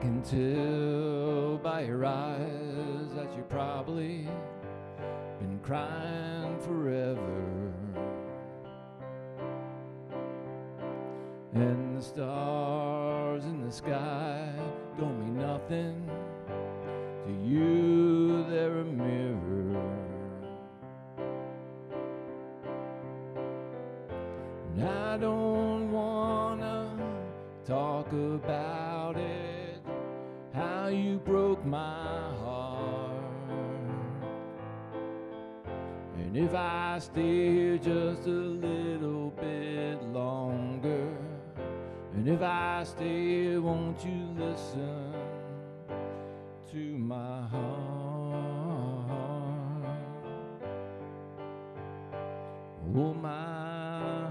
can tell by your eyes that you've probably been crying forever. And the stars in the sky don't mean nothing to you, they're a mirror. And I don't wanna talk about it, how you broke my heart. And if I stay here just a little bit longer, and if I stay here, won't you listen to my heart? Oh, my